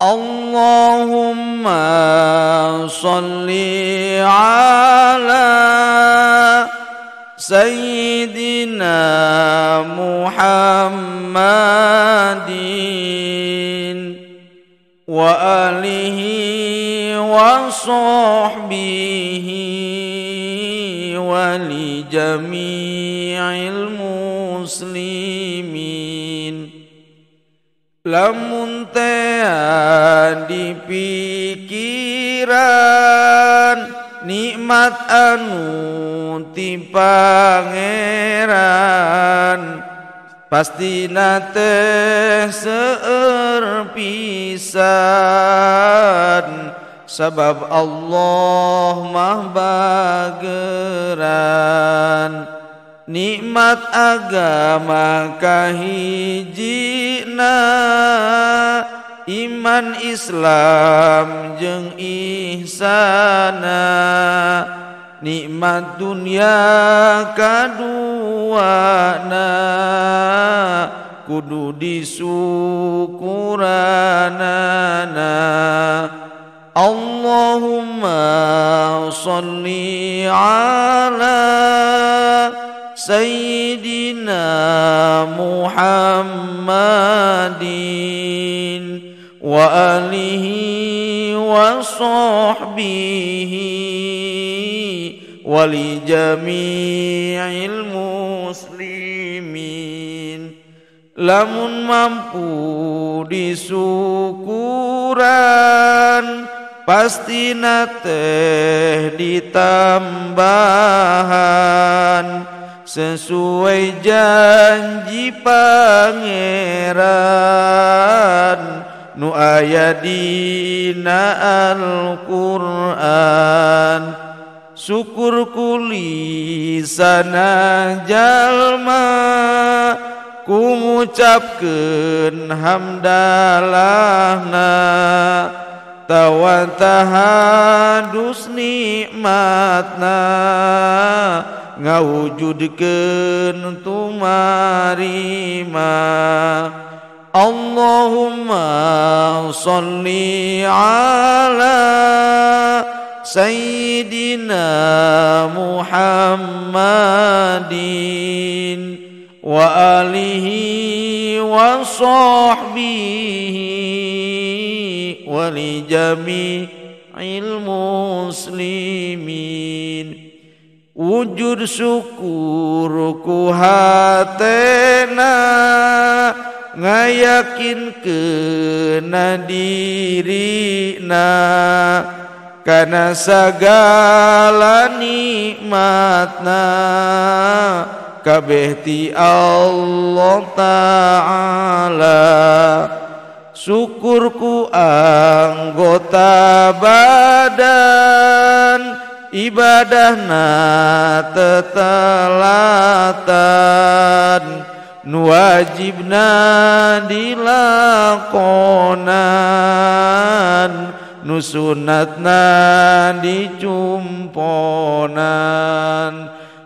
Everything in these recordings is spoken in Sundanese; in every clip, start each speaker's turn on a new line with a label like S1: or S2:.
S1: Allahumma sholli ala Sayyidina Muhammadin wa alihi wa sahbihi wa li jami'il muslimin. Lamun teh di pikiran nikmat anu ti pangeran pastina teh seueur pisan sabab Allah mah bageran. Nikmat agama kahijina iman Islam jeung ihsana. Nikmat dunia kaduana kudu disukuranana. Allahumma sholli ala Sayyidina Muhammadin wa alihi wa sahbihi wa li jami'il muslimin. Lamun mampu disukuran pastina teh ditambahan sesuai janji pangeran nu aya dina Al-Qur'an. Syukur kulisana jalma ku ngucapkeun hamdalahna tawantahadus nikmatna ngawujudkeun tumarima. Allahumma sholli ala Sayyidina Muhammadin wa alihi wa sahbihi wa li jami'il muslimin. Wujud syukur ku hatena ngayakinkeun dirina kana sagala nikmatna kabeh ti Allah Ta'ala. Syukur ku anggota badan ibadahna tetelatan nu wajibna dilakonan nu sunatna dicumponan.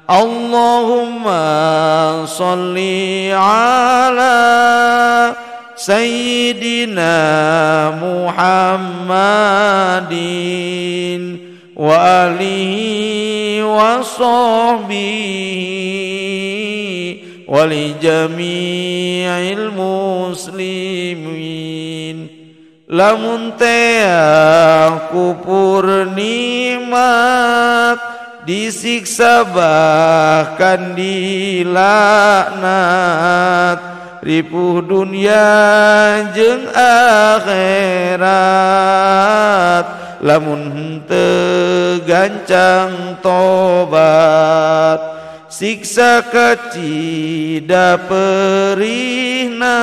S1: Allahumma sholli ala Sayyidina Muhammadin wa alihi wa sahbihi wa li jami'il muslimin. Lamun teh kupur nikmat disiksa bahkan dilaknat ripuh dunia jeung akhirat lamun henteu gancang tobat siksa kacida perihna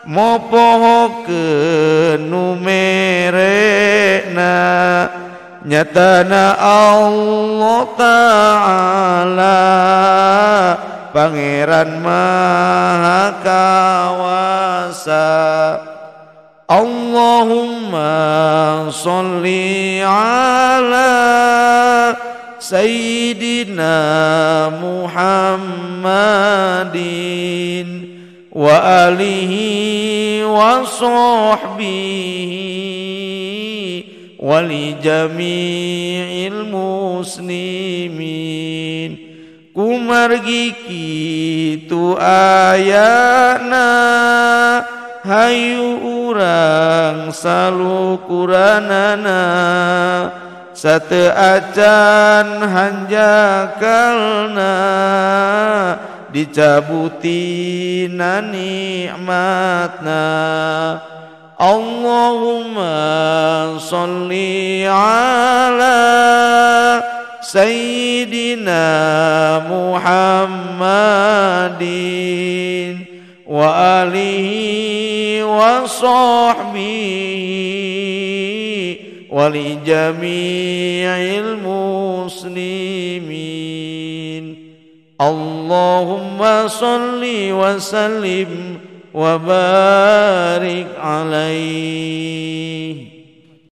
S1: mopohokeun nu merekna nyatana Allah Ta'ala Pangeran Maha Kawasa. Allahumma sholli ala Sayyidina Muhammadin wa alihi wa sahbihi wa li jami'il muslimin. Kumargi kitu ayana hayu urang salukuranana sateuacan hanjakalna dicabutina nikmatna. Allahumma sholli ala Sayyidina Muhammadin wa alihi wa sahbihi wa li jami'il muslimin. Allahumma salli wa sallim wa barik alaihi